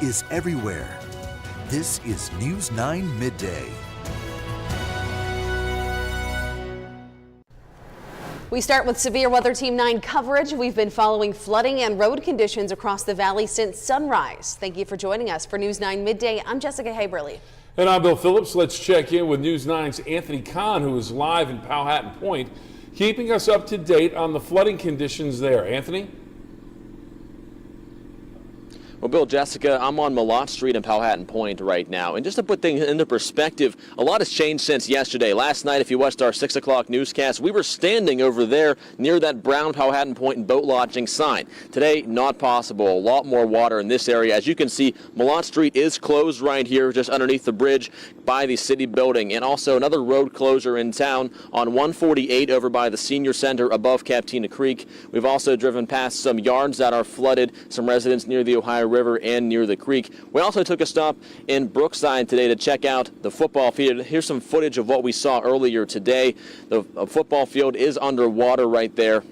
is everywhere. This is News 9 Midday. We start with severe Weather Team 9 coverage. We've been following flooding and road conditions across the valley since sunrise. Thank you for joining us for News 9 Midday. I'm Jessica Haberly. And I'm Bill Phillips. Let's check in with News 9's Anthony Kahn, who is live in Powhatan Point, keeping us up to date on the flooding conditions there. Anthony? Well, Bill, Jessica, I'm on Malott Street in Powhatan Point right now. And just to put things into perspective, a lot has changed since yesterday. Last night, if you watched our 6 o'clock newscast, we were standing over there near that brown Powhatan Point and boat lodging sign. Today, not possible. A lot more water in this area. As you can see, Malott Street is closed right here, just underneath the bridge by the city building. And also another road closure in town on 148 over by the senior center above Captina Creek. We've also driven past some yards that are flooded, some residents near the Ohio River and near the creek. We also took a stop in Brookside today to check out the football field. Here's some footage of what we saw earlier today. The football field is underwater right there.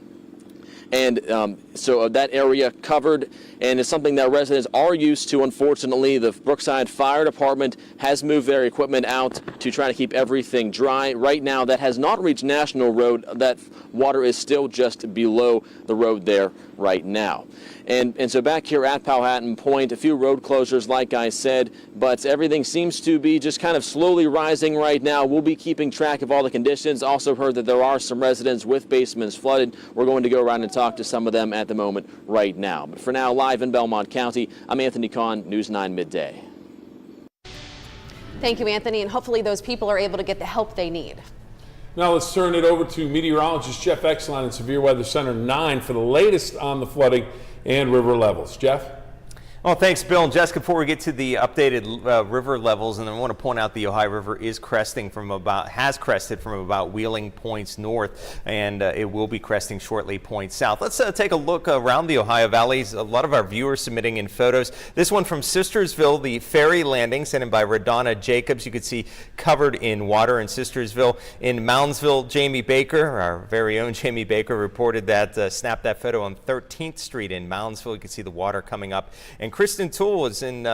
And so that area covered, and it's something that residents are used to. Unfortunately, the Brookside Fire Department has moved their equipment out to try to keep everything dry. Right now, that has not reached National Road. That water is still just below the road there right now. And so back here at Powhatan Point, a few road closures, like I said, but everything seems to be just kind of slowly rising right now. We'll be keeping track of all the conditions. Also heard that there are some residents with basements flooded. We're going to go around and talk to some of them at the moment right now. But for now, live in Belmont County, I'm Anthony Kahn, News 9 Midday. Thank you, Anthony, and hopefully those people are able to get the help they need. Now let's turn it over to meteorologist Jeff Exline in Severe Weather Center 9 for the latest on the flooding and river levels. Jeff? Well, thanks, Bill and Jessica. Before we get to the updated river levels, and I want to point out the Ohio River is crested from about Wheeling points north, and it will be cresting shortly points south. Let's take a look around the Ohio valleys. A lot of our viewers submitting in photos. This one from Sistersville, the ferry landing, sent in by Radonna Jacobs. You can see covered in water in Sistersville. In Moundsville, Jamie Baker, our very own Jamie Baker, reported that, snapped that photo on 13th Street in Moundsville. You can see the water coming up. And Kristen Toole was in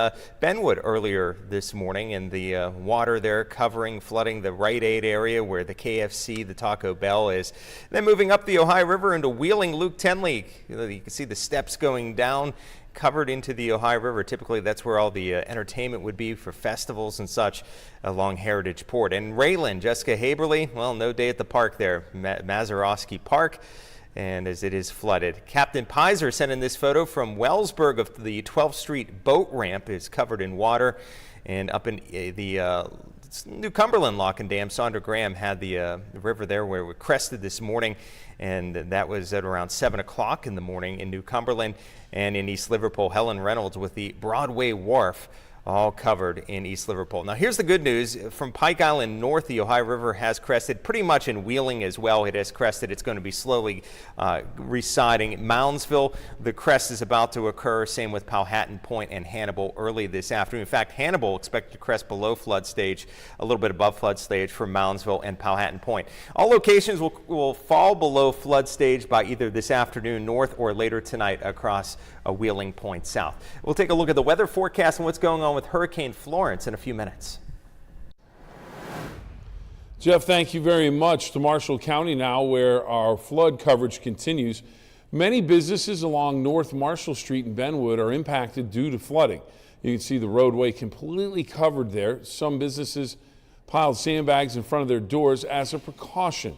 Benwood earlier this morning, and the water there covering, flooding the Rite Aid area where the KFC, the Taco Bell is. Then moving up the Ohio River into Wheeling, Luke Tenley. You can see the steps going down, covered into the Ohio River. Typically, that's where all the entertainment would be for festivals and such along Heritage Port. And Raylan, Jessica Haberly, well, no day at the park there, Mazeroski Park, and as it is flooded. Captain Pizer sent in this photo from Wellsburg of the 12th Street boat ramp is covered in water, and up in the New Cumberland Lock and Dam, Sandra Graham had the river there where we crested this morning, and that was at around 7 o'clock in the morning in New Cumberland. And in East Liverpool, Helen Reynolds with the Broadway Wharf all covered in East Liverpool. Now here's the good news. From Pike Island north, the Ohio River has crested pretty much in Wheeling as well. It has crested. It's going to be slowly residing. Moundsville, the crest is about to occur. Same with Powhatan Point and Hannibal early this afternoon. In fact, Hannibal expected to crest below flood stage, a little bit above flood stage for Moundsville and Powhatan Point. All locations will fall below flood stage by either this afternoon north or later tonight across Wheeling Point south. We'll take a look at the weather forecast and what's going on with Hurricane Florence in a few minutes. Jeff, thank you very much. To Marshall County now, where our flood coverage continues. Many businesses along North Marshall Street in Benwood are impacted due to flooding. You can see the roadway completely covered there. Some businesses piled sandbags in front of their doors as a precaution.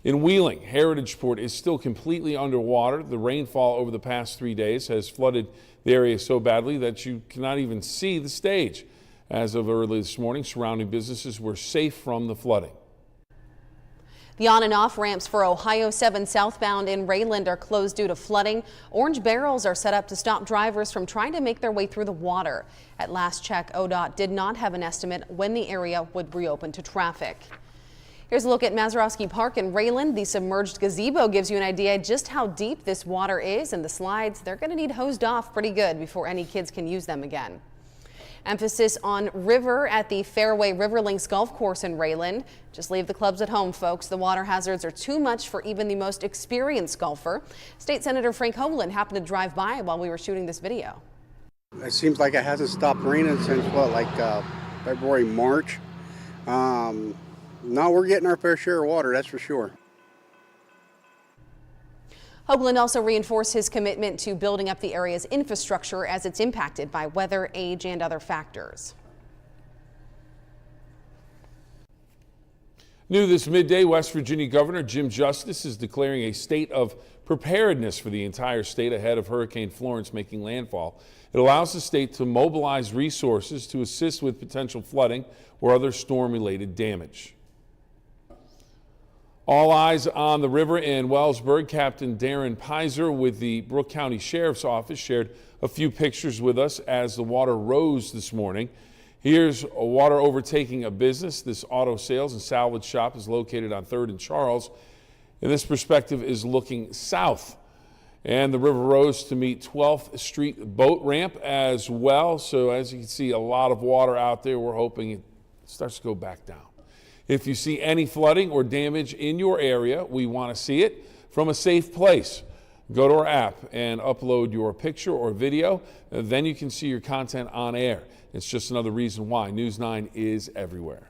In Wheeling, Heritage Port is still completely underwater. The rainfall over the past 3 days has flooded the area so badly that you cannot even see the stage. As of early this morning, surrounding businesses were safe from the flooding. The on and off ramps for Ohio 7 southbound in Rayland are closed due to flooding. Orange barrels are set up to stop drivers from trying to make their way through the water. At last check, ODOT did not have an estimate when the area would reopen to traffic. Here's a look at Mazeroski Park in Rayland. The submerged gazebo gives you an idea just how deep this water is, and the slides, they're going to need hosed off pretty good before any kids can use them again. Emphasis on river at the Fairway Riverlinks Golf Course in Rayland. Just leave the clubs at home, folks. The water hazards are too much for even the most experienced golfer. State Senator Frank Hoagland happened to drive by while we were shooting this video. It seems like it hasn't stopped raining since February, March. No, we're getting our fair share of water, that's for sure. Hoagland also reinforced his commitment to building up the area's infrastructure as it's impacted by weather, age, and other factors. New this midday, West Virginia Governor Jim Justice is declaring a state of preparedness for the entire state ahead of Hurricane Florence making landfall. It allows the state to mobilize resources to assist with potential flooding or other storm-related damage. All eyes on the river in Wellsburg. Captain Darren Pizer with the Brooke County Sheriff's Office shared a few pictures with us as the water rose this morning. Here's water overtaking a business. This auto sales and salvage shop is located on 3rd and Charles. And this perspective is looking south. And the river rose to meet 12th Street boat ramp as well. So as you can see, a lot of water out there. We're hoping it starts to go back down. If you see any flooding or damage in your area, we want to see it from a safe place. Go to our app and upload your picture or video. Then you can see your content on air. It's just another reason why News 9 is everywhere.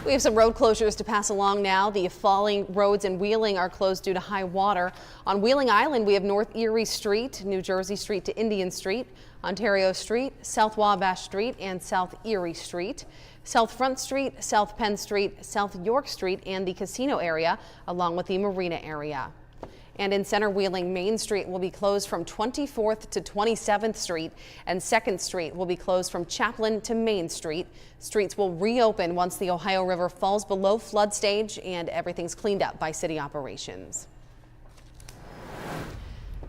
We have some road closures to pass along now. The falling roads in Wheeling are closed due to high water. On Wheeling Island, we have North Erie Street, New Jersey Street to Indian Street, Ontario Street, South Wabash Street, and South Erie Street. South Front Street, South Penn Street, South York Street, and the casino area, along with the marina area. And in Center Wheeling, Main Street will be closed from 24th to 27th Street, and 2nd Street will be closed from Chaplin to Main Street. Streets will reopen once the Ohio River falls below flood stage and everything's cleaned up by city operations.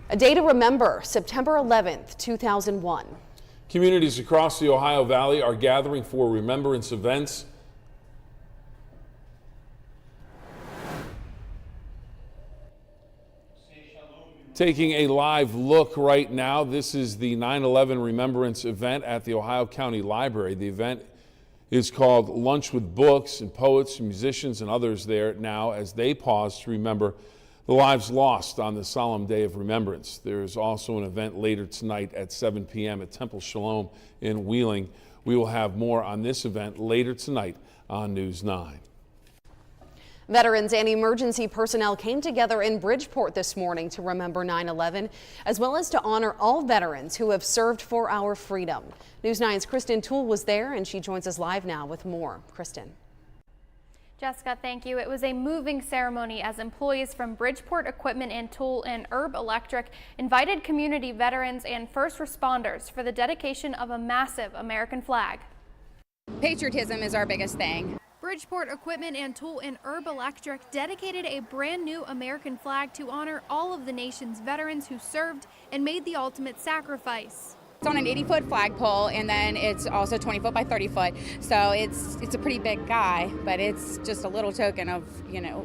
A day to remember, September 11th, 2001. Communities across the Ohio Valley are gathering for remembrance events. Taking a live look right now, this is the 9/11 Remembrance event at the Ohio County Library. The event is called Lunch with Books, and poets, musicians, and others there now as they pause to remember the lives lost on the solemn day of remembrance. There is also an event later tonight at 7 p.m. at Temple Shalom in Wheeling. We will have more on this event later tonight on News 9. Veterans and emergency personnel came together in Bridgeport this morning to remember 9/11, as well as to honor all veterans who have served for our freedom. News 9's Kristen Toole was there, and she joins us live now with more. Kristen. Jessica, thank you. It was a moving ceremony as employees from Bridgeport Equipment and Tool and Herb Electric invited community veterans and first responders for the dedication of a massive American flag. Patriotism is our biggest thing. Bridgeport Equipment and Tool and Herb Electric dedicated a brand new American flag to honor all of the nation's veterans who served and made the ultimate sacrifice. It's on an 80-foot flagpole, and then it's also 20 foot by 30 foot. So it's a pretty big guy, but it's just a little token of,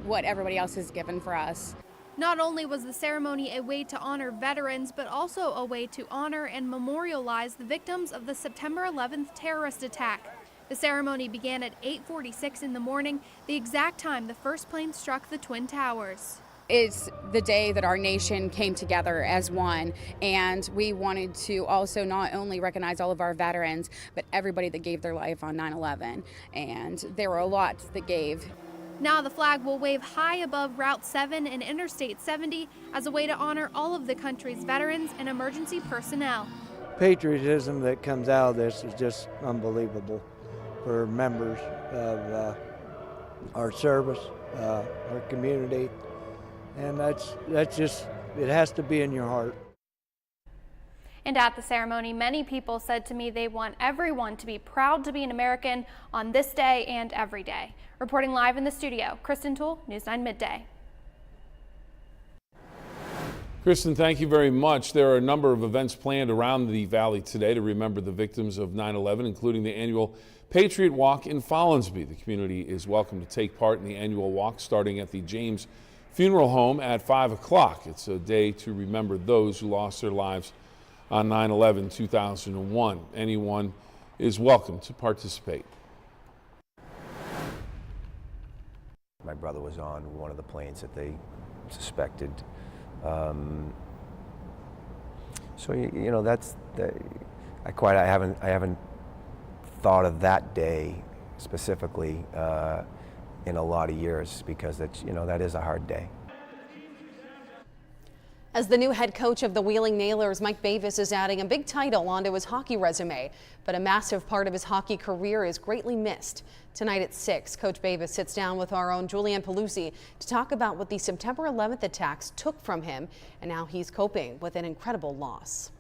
what everybody else has given for us. Not only was the ceremony a way to honor veterans, but also a way to honor and memorialize the victims of the September 11th terrorist attack. The ceremony began at 8:46 in the morning, the exact time the first plane struck the Twin Towers. It's the day that our nation came together as one, and we wanted to also not only recognize all of our veterans, but everybody that gave their life on 9/11, and there were a lot that gave. Now the flag will wave high above Route 7 and Interstate 70 as a way to honor all of the country's veterans and emergency personnel. Patriotism that comes out of this is just unbelievable for members of our service, our community, and that's just, it has to be in your heart. And at the ceremony, many people said to me they want everyone to be proud to be an American on this day and every day. Reporting live in the studio, Kristen Toole, News 9 Midday. Kristen, thank you very much. There are a number of events planned around the valley today to remember the victims of 9/11, including the annual Patriot Walk in Follinsby. The community is welcome to take part in the annual walk starting at the James Funeral Home at 5 o'clock. It's a day to remember those who lost their lives on 9/11/2001. Anyone is welcome to participate. My brother was on one of the planes that they suspected So you know, I haven't thought of that day specifically in a lot of years, because that is a hard day. As the new head coach of the Wheeling Nailers, Mike Bavis is adding a big title onto his hockey resume, but a massive part of his hockey career is greatly missed. Tonight at 6, Coach Bavis sits down with our own Julianne Pelusi to talk about what the September 11th attacks took from him and how he's coping with an incredible loss.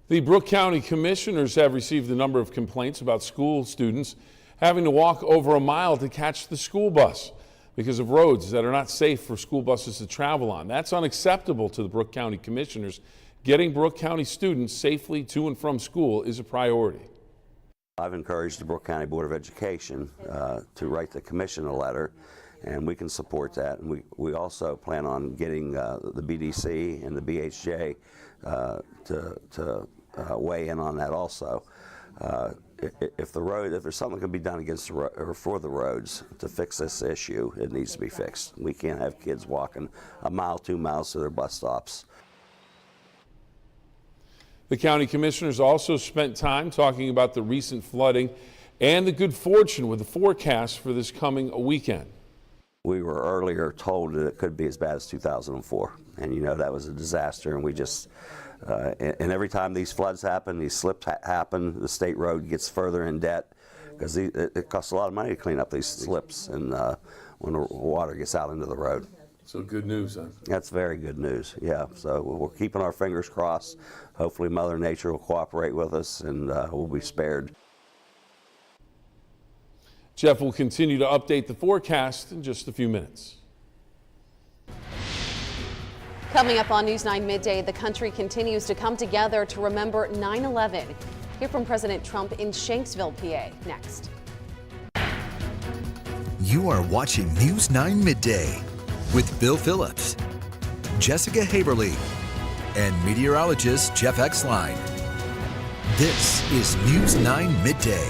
The Brooke County Commissioners have received a number of complaints about school students having to walk over a mile to catch the school bus because of roads that are not safe for school buses to travel on. That's unacceptable to the Brooke County Commissioners. Getting Brooke County students safely to and from school is a priority. I've encouraged the Brooke County Board of Education to write the commission a letter, and we can support that. And we also plan on getting the BDC and the BHJ to weigh in on that also. If there's something that can be done against or for the roads to fix this issue, it needs to be fixed. We can't have kids walking a mile, 2 miles to their bus stops. The county commissioners also spent time talking about the recent flooding and the good fortune with the forecast for this coming weekend. We were earlier told that it could be as bad as 2004, and that was a disaster, and we just and every time these floods happen, these slips happen, the state road gets further in debt because it costs a lot of money to clean up these slips and when the water gets out into the road. So good news, then. That's very good news, yeah. So we're keeping our fingers crossed. Hopefully Mother Nature will cooperate with us and we'll be spared. Jeff will continue to update the forecast in just a few minutes. Coming up on News 9 Midday, the country continues to come together to remember 9/11. Hear from President Trump in Shanksville, PA, next. You are watching News 9 Midday with Bill Phillips, Jessica Haberly, and meteorologist Jeff Exline. This is News 9 Midday.